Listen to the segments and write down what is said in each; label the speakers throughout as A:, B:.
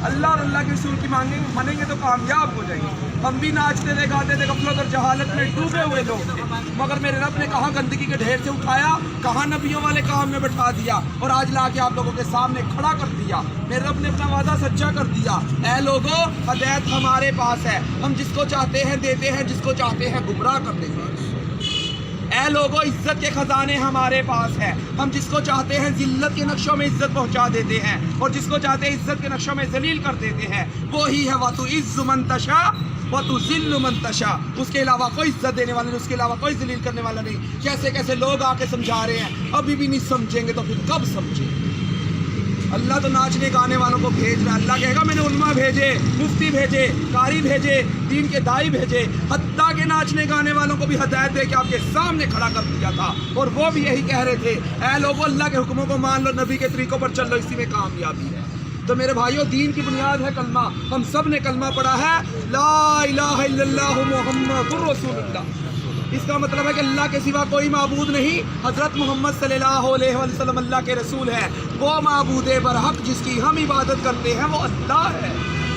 A: اللہ اور اللہ کے رسول کی مانیں گے تو کامیاب ہو جائیں گے۔ ہم بھی ناچتے تھے، گاتے تھے، غفلت اور جہالت میں ڈوبے ہوئے لوگ تھے، مگر میرے رب نے کہاں گندگی کے ڈھیر سے اٹھایا، کہاں نبیوں والے کام میں بٹھا دیا اور آج لا کے آپ لوگوں کے سامنے کھڑا کر دیا۔ میرے رب نے اپنا وعدہ سچا کر دیا۔ اے لوگوں، ہدایت ہمارے پاس ہے، ہم جس کو چاہتے ہیں دیتے ہیں، جس کو چاہتے ہیں گمراہ کر دیتے ہیں۔ اے لوگوں، عزت کے خزانے ہمارے پاس ہیں، ہم جس کو چاہتے ہیں ذلت کے نقشوں میں عزت پہنچا دیتے ہیں اور جس کو چاہتے ہیں عزت کے نقشوں میں ذلیل کر دیتے ہیں۔ وہی ہے وَتُعِزُّ مَن تَشَاءُ وَتُذِلُّ مَن تَشَاءُ، اس کے علاوہ کوئی عزت دینے والا نہیں، اس کے علاوہ کوئی ذلیل کرنے والا نہیں۔ کیسے کیسے لوگ آ کے سمجھا رہے ہیں، ابھی بھی نہیں سمجھیں گے تو پھر کب سمجھیں گے؟ اللہ تو ناچنے گانے والوں کو بھیج رہا ہے۔ اللہ کہے گا میں نے علماء بھیجے، مفتی بھیجے، قاری بھیجے، دین کے دائی بھیجے، حتیٰ کہ ناچنے گانے والوں کو بھی ہدایت دے کے آپ کے سامنے کھڑا کر دیا تھا اور وہ بھی یہی کہہ رہے تھے، اے لوگوں اللہ کے حکموں کو مان لو، نبی کے طریقوں پر چل لو، اسی میں کامیابی ہے۔ تو میرے بھائیوں، دین کی بنیاد ہے کلمہ۔ ہم سب نے کلمہ پڑھا ہے، لا الہ الا اللہ محمد رسول اللہ۔ اس کا مطلب ہے کہ اللہ کے سوا کوئی معبود نہیں، حضرت محمد صلی اللہ علیہ وسلم اللہ کے رسول ہیں۔ وہ معبود برحق جس کی ہم عبادت کرتے ہیں وہ اللہ ہے،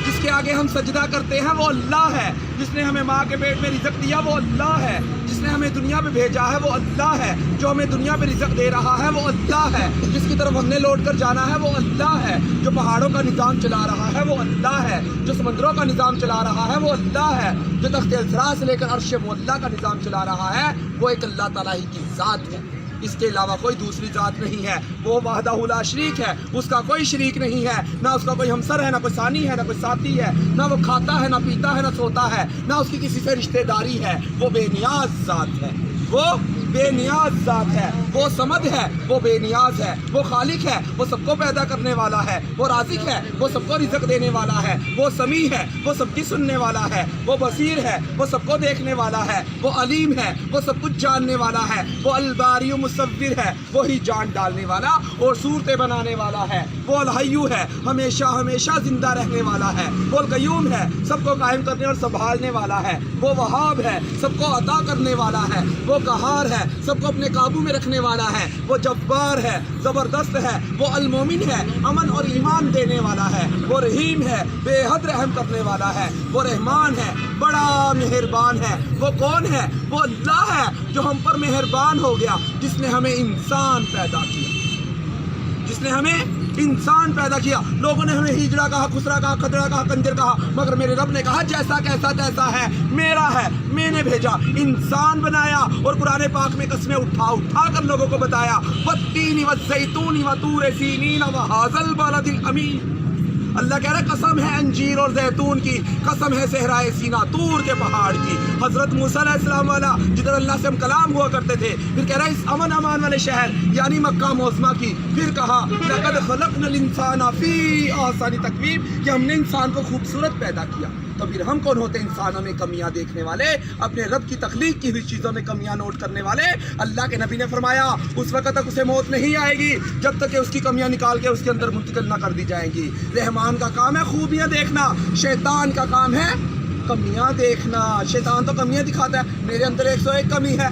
A: جس کے آگے ہم سجدہ کرتے ہیں وہ اللہ ہے، جس نے ہمیں ماں کے پیٹ میں رزق دیا وہ اللہ ہے، جس نے ہمیں دنیا میں بھیجا ہے وہ اللہ ہے، جو ہمیں دنیا میں رزق دے رہا ہے وہ اللہ ہے، جس کی طرف ہم نے لوٹ کر جانا ہے وہ اللہ ہے، جو پہاڑوں کا نظام چلا رہا ہے وہ اللہ ہے، جو سمندروں کا نظام چلا رہا ہے وہ اللہ ہے، جو تخت الثرا سے لے کر عرش معلیٰ کا نظام چلا رہا ہے وہ ایک اللہ تعالیٰ ہی کی ذات ہے۔ اس کے علاوہ کوئی دوسری ذات نہیں ہے، وہ وحدہ لا شریک ہے، اس کا کوئی شریک نہیں ہے، نہ اس کا کوئی ہمسر ہے، نہ کوئی ثانی ہے، نہ کوئی ساتھی ہے، نہ وہ کھاتا ہے، نہ پیتا ہے، نہ سوتا ہے، نہ اس کی کسی سے رشتہ داری ہے۔ وہ بے نیاز ذات ہے، وہ بے نیاز ذات ہے، وہ صمد ہے، وہ بے نیاز ہے، وہ خالق ہے، وہ سب کو پیدا کرنے والا ہے، وہ رازق ہے، وہ سب کو رزق دینے والا ہے، وہ سمیع ہے، وہ سب کی سننے والا ہے، وہ بصیر ہے، وہ سب کو دیکھنے والا ہے، وہ علیم ہے، وہ سب کچھ جاننے والا ہے، وہ الباری مصور ہے، وہی جان ڈالنے والا اور صورتیں بنانے والا ہے، وہ الحی ہے، ہمیشہ ہمیشہ زندہ رہنے والا ہے، وہ القیوم ہے، سب کو قائم کرنے اور سنبھالنے والا ہے، وہ وہاب ہے، سب کو عطا کرنے والا ہے، وہ قہار ہے، سب کو اپنے قابو میں رکھنے والا ہے، وہ جبار ہے، زبردست ہے، وہ المومن ہے، امن اور ایمان دینے والا ہے، وہ رحیم ہے، بے حد رحم کرنے والا ہے، وہ رحمان ہے، بڑا مہربان ہے۔ وہ کون ہے؟ وہ اللہ ہے جو ہم پر مہربان ہو گیا، جس نے ہمیں انسان پیدا کیا، جس نے ہمیں انسان پیدا کیا۔ لوگوں نے ہمیں ہجڑا کہا، خسرا کہا، کھدڑا کہا، کنجر کہا، مگر میرے رب نے کہا جیسا کیسا تیسا ہے، میرا ہے، میں نے بھیجا، انسان بنایا اور قرآن پاک میں قسمیں اٹھا اٹھا کر لوگوں کو بتایا، والتین والزیتون وطور سینین وہذا البلد الامین۔ اللہ کہہ رہا ہے قسم ہے انجیر اور زیتون کی، قسم ہے صحرائے سینا، طور کے پہاڑ کی۔ حضرت موسیٰ علیہ السلام والا جدھر اللہ سے ہم کلام ہوا کرتے تھے، پھر کہہ رہا ہے اس امن امان والے شہر یعنی مکہ معظمہ کی، پھر کہا لقد خلقنا الانسان فی احسن تقویم، کہ ہم نے انسان کو خوبصورت پیدا کیا۔ تو پھر ہم کون ہوتے ہیں انسانوں میں کمیاں دیکھنے والے، اپنے رب کی تخلیق کی ہوئی چیزوں میں کمیاں نوٹ کرنے والے؟ اللہ کے نبی نے فرمایا اس وقت تک اسے موت نہیں آئے گی جب تک کہ اس کی کمیاں نکال کے اس کے اندر منتقل نہ کر دی جائیں گی۔ رحمان کا کام ہے خوبیاں دیکھنا، شیطان کا کام ہے کمیاں دیکھنا۔ شیطان تو کمیاں دکھاتا ہے، میرے اندر 101 کمی ہے،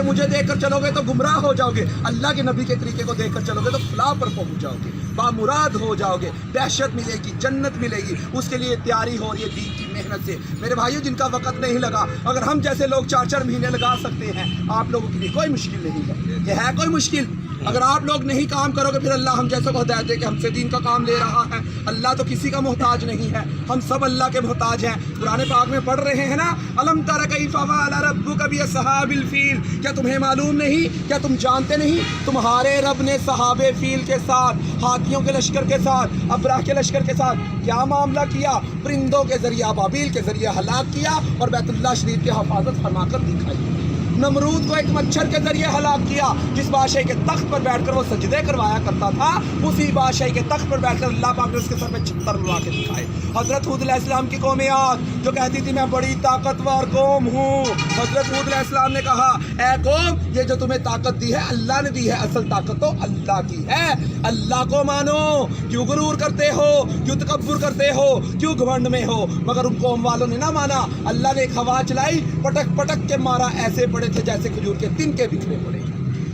A: مجھے دیکھ کر چلو گے تو گمراہ ہو جاؤ گے، اللہ کے نبی کے طریقے کو دیکھ کر چلو گے تو فلاح پر پہنچ جاؤ گے، بامراد ہو جاؤ گے، دہشت ملے گی، جنت ملے گی۔ اس کے لیے تیاری ہو رہی ہے دین کی محنت سے۔ میرے بھائیوں، جن کا وقت نہیں لگا، اگر ہم جیسے لوگ 4 مہینے لگا سکتے ہیں، آپ لوگوں کے لیے کوئی مشکل نہیں ہے۔ یہ ہے کوئی مشکل؟ اگر آپ لوگ نہیں کام کرو گے پھر اللہ ہم جیسے کو ہدایت دے کہ ہم سے دین کا کام لے رہا ہے۔ اللہ تو کسی کا محتاج نہیں ہے، ہم سب اللہ کے محتاج ہیں۔ قرآن پاک میں پڑھ رہے ہیں نا، الم تر کیف فعل ربک باصحاب الفیل، کیا تمہیں معلوم نہیں، کیا تم جانتے نہیں تمہارے رب نے صحاب فیل کے ساتھ، ہاتھیوں کے لشکر کے ساتھ، ابرہ کے لشکر کے ساتھ کیا معاملہ کیا؟ پرندوں کے ذریعہ، ابابیل کے ذریعے ہلاک کیا اور بیت اللہ شریف کی حفاظت فرما کر دکھائی۔ نمرود کو ایک مچھر کے ذریعے ہلاک کیا، جس بادشاہ کے تخت پر بیٹھ کر وہ سجدے کروایا کرتا تھا، اسی بادشاہ کے تخت پر بیٹھ کر اللہ پاک نے اس کے سر میں چھتر لگا کے دکھائے۔ حضرت ہود علیہ السلام کی قوم عاد جو کہتی تھی میں بڑی طاقتور قوم ہوں، حضرت ہود علیہ السلام نے کہا اے قوم یہ جو تمہیں طاقت دی ہے اللہ نے دی ہے، اصل طاقت تو اللہ کی ہے، اللہ کو مانو، کیوں غرور کرتے ہو، کیوں تکبر کرتے ہو، کیوں گھمنڈ میں ہو؟ مگر ان قوم والوں نے نہ مانا، اللہ نے ایک ہوا چلائی، پٹک پٹک کے مارا، ایسے پڑے تھے جیسے کھجور کے تن کے بکھرے پڑے۔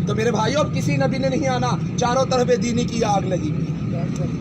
A: تو میرے بھائیوں اب کسی نبی نے نہیں آنا، چاروں طرف دینی کی آگ لگی ہوئی ہے۔